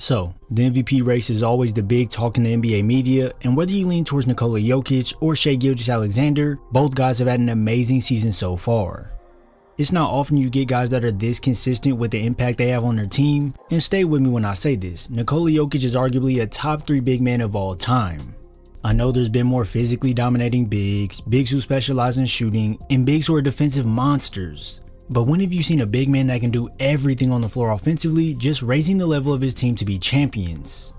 So, the MVP race is always the big talk in the NBA media, and whether you lean towards Nikola Jokic or Shai Alexander, both guys have had an amazing season so far. It's not often you get guys that are this consistent with the impact they have on their team, and stay with me when I say this, Nikola Jokic is arguably a top 3 big man of all time. I know there's been more physically dominating bigs who specialize in shooting, and bigs who are defensive monsters. But when have you seen a big man that can do everything on the floor offensively, just raising the level of his team to be champions?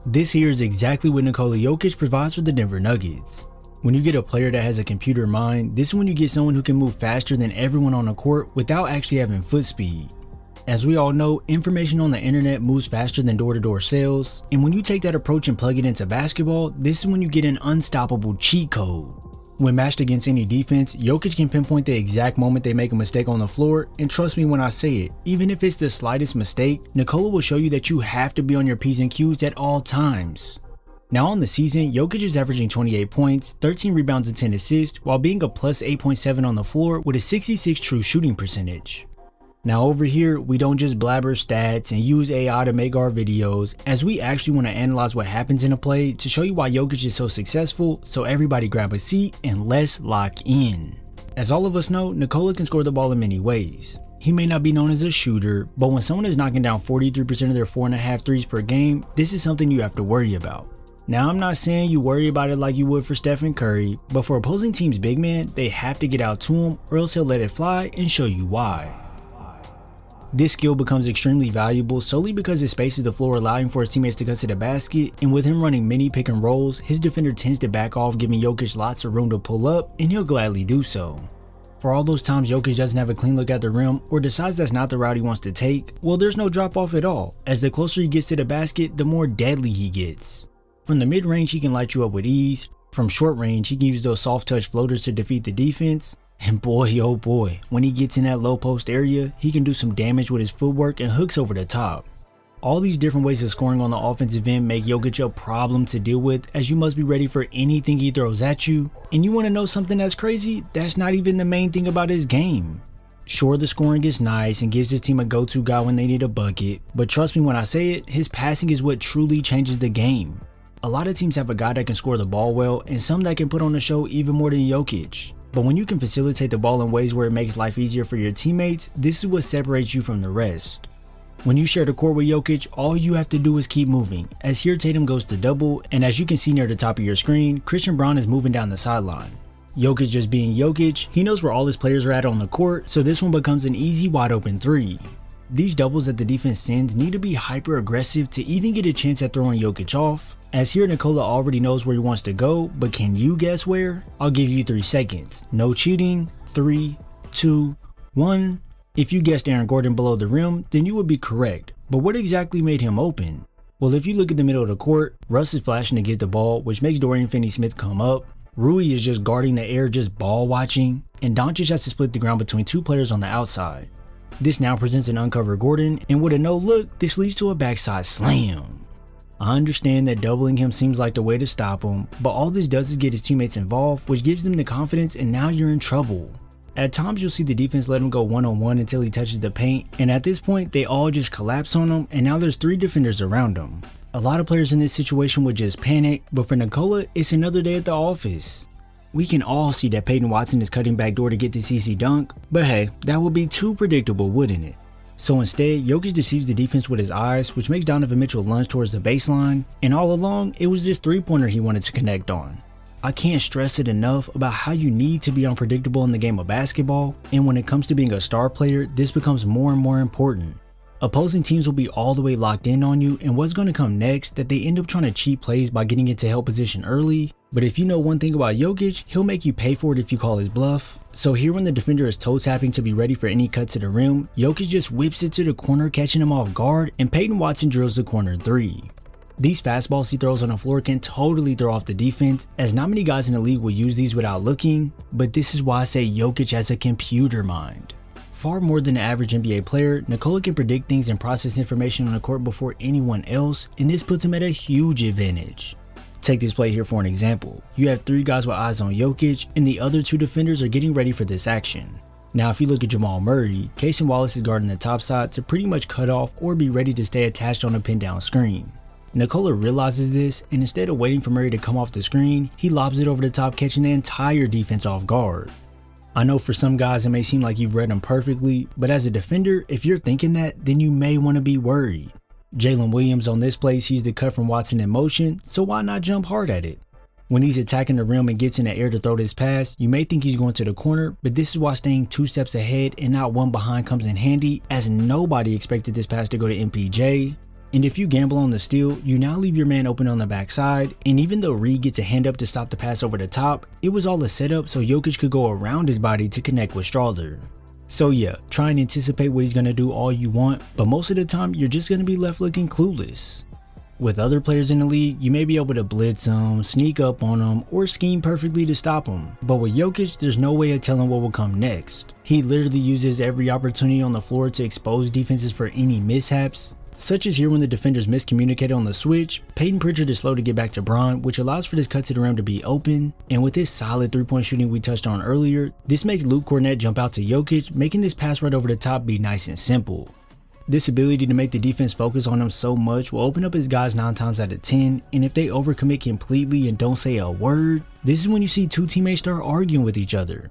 This here is exactly what Nikola Jokic provides for the Denver Nuggets. When you get a player that has a computer mind, this is when you get someone who can move faster than everyone on the court without actually having foot speed. As we all know, information on the internet moves faster than door-to-door sales, and when you take that approach and plug it into basketball, this is when you get an unstoppable cheat code. When matched against any defense, Jokic can pinpoint the exact moment they make a mistake on the floor, and trust me when I say it, even if it's the slightest mistake, Nikola will show you that you have to be on your P's and Q's at all times. Now on the season, Jokic is averaging 28 points, 13 rebounds and 10 assists, while being a plus 8.7 on the floor with a 66 true shooting percentage. Now over here, we don't just blabber stats and use AI to make our videos, as we actually want to analyze what happens in a play to show you why Jokic is so successful, so everybody grab a seat and let's lock in. As all of us know, Nikola can score the ball in many ways. He may not be known as a shooter, but when someone is knocking down 43% of their 4.5 threes per game, this is something you have to worry about. Now I'm not saying you worry about it like you would for Stephen Curry, but for opposing team's big man, they have to get out to him or else he'll let it fly and show you why. This skill becomes extremely valuable solely because it spaces the floor, allowing for his teammates to cut to the basket, and with him running many pick and rolls, his defender tends to back off, giving Jokic lots of room to pull up, and he'll gladly do so. For all those times Jokic doesn't have a clean look at the rim or decides that's not the route he wants to take, well, there's no drop off at all, as the closer he gets to the basket, the more deadly he gets. From the mid-range, he can light you up with ease. From short range, he can use those soft touch floaters to defeat the defense. And boy, oh boy, when he gets in that low post area, he can do some damage with his footwork and hooks over the top. All these different ways of scoring on the offensive end make Jokic a problem to deal with, as you must be ready for anything he throws at you. And you want to know something that's crazy? That's not even the main thing about his game. Sure, the scoring is nice and gives his team a go-to guy when they need a bucket, but trust me when I say it, his passing is what truly changes the game. A lot of teams have a guy that can score the ball well, and some that can put on the show even more than Jokic. But when you can facilitate the ball in ways where it makes life easier for your teammates, this is what separates you from the rest. When you share the court with Jokic, all you have to do is keep moving, as here Tatum goes to double, and as you can see near the top of your screen, Christian Braun is moving down the sideline. Jokic just being Jokic, he knows where all his players are at on the court, so this one becomes an easy wide open 3. These doubles that the defense sends need to be hyper aggressive to even get a chance at throwing Jokic off, as here Nikola already knows where he wants to go, but can you guess where? I'll give you 3 seconds. No cheating. 3, 2, 1. If you guessed Aaron Gordon below the rim, then you would be correct, but what exactly made him open? Well, if you look at the middle of the court, Russ is flashing to get the ball, which makes Dorian Finney-Smith come up. Rui is just guarding the air, just ball watching, and Doncic has to split the ground between 2 players on the outside. This now presents an uncovered Gordon, and with a no look, this leads to a backside slam. I understand that doubling him seems like the way to stop him, but all this does is get his teammates involved, which gives them the confidence, and now you're in trouble. At times you'll see the defense let him go one-on-one until he touches the paint, and at this point they all just collapse on him, and now there's 3 defenders around him. A lot of players in this situation would just panic, but for Nikola, it's another day at the office. We can all see that Peyton Watson is cutting back door to get the CC dunk, but hey, that would be too predictable, wouldn't it? So instead, Jokic deceives the defense with his eyes, which makes Donovan Mitchell lunge towards the baseline, and all along, it was this 3-pointer he wanted to connect on. I can't stress it enough about how you need to be unpredictable in the game of basketball, and when it comes to being a star player, this becomes more and more important. Opposing teams will be all the way locked in on you, and what's going to come next that they end up trying to cheat plays by getting into help position early. But if you know one thing about Jokic, he'll make you pay for it if you call his bluff. So here when the defender is toe tapping to be ready for any cut to the rim, Jokic just whips it to the corner, catching him off guard, and Peyton Watson drills the corner 3. These fastballs he throws on the floor can totally throw off the defense, as not many guys in the league will use these without looking, but this is why I say Jokic has a computer mind. Far more than the average NBA player, Nikola can predict things and process information on the court before anyone else, and this puts him at a huge advantage. Take this play here for an example. You have 3 guys with eyes on Jokic, and the other 2 defenders are getting ready for this action. Now if you look at Jamal Murray, Casey Wallace is guarding the top side to pretty much cut off or be ready to stay attached on a pin down screen. Nikola realizes this, and instead of waiting for Murray to come off the screen, he lobs it over the top, catching the entire defense off guard. I know for some guys it may seem like you've read them perfectly, but as a defender, if you're thinking that, then you may want to be worried. Jalen Williams on this play sees the cut from Watson in motion, so why not jump hard at it? When he's attacking the rim and gets in the air to throw this pass, you may think he's going to the corner, but this is why staying 2 steps ahead and not 1 behind comes in handy, as nobody expected this pass to go to MPJ. And if you gamble on the steal, you now leave your man open on the backside, and even though Reed gets a hand up to stop the pass over the top, it was all a setup so Jokić could go around his body to connect with Strawther. So yeah, try and anticipate what he's going to do all you want, but most of the time you're just going to be left looking clueless. With other players in the league, you may be able to blitz them, sneak up on them, or scheme perfectly to stop them. But with Jokić, there's no way of telling what will come next. He literally uses every opportunity on the floor to expose defenses for any mishaps, such as here when the defenders miscommunicated on the switch. Peyton Pritchard is slow to get back to Bron, which allows for this cut to the rim to be open, and with this solid 3-point shooting we touched on earlier, this makes Luke Kornet jump out to Jokić, making this pass right over the top be nice and simple. This ability to make the defense focus on him so much will open up his guys 9 times out of 10, and if they overcommit completely and don't say a word, this is when you see 2 teammates start arguing with each other.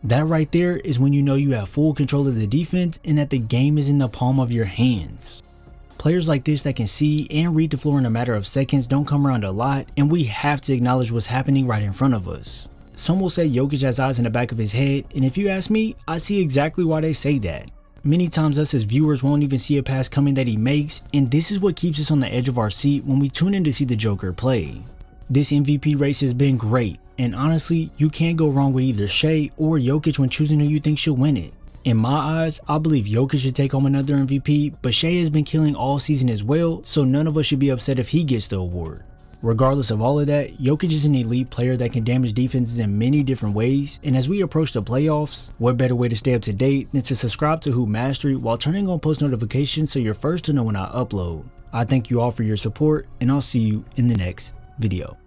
That right there is when you know you have full control of the defense and that the game is in the palm of your hands. Players like this that can see and read the floor in a matter of seconds don't come around a lot, and we have to acknowledge what's happening right in front of us. Some will say Jokić has eyes in the back of his head, and if you ask me, I see exactly why they say that. Many times us as viewers won't even see a pass coming that he makes, and this is what keeps us on the edge of our seat when we tune in to see the Joker play. This MVP race has been great, and honestly, you can't go wrong with either Shai or Jokić when choosing who you think should win it. In my eyes, I believe Jokić should take home another MVP, but Shai has been killing all season as well, so none of us should be upset if he gets the award. Regardless of all of that, Jokić is an elite player that can damage defenses in many different ways, and as we approach the playoffs, what better way to stay up to date than to subscribe to Hoop Mastery while turning on post notifications so you're first to know when I upload. I thank you all for your support, and I'll see you in the next video.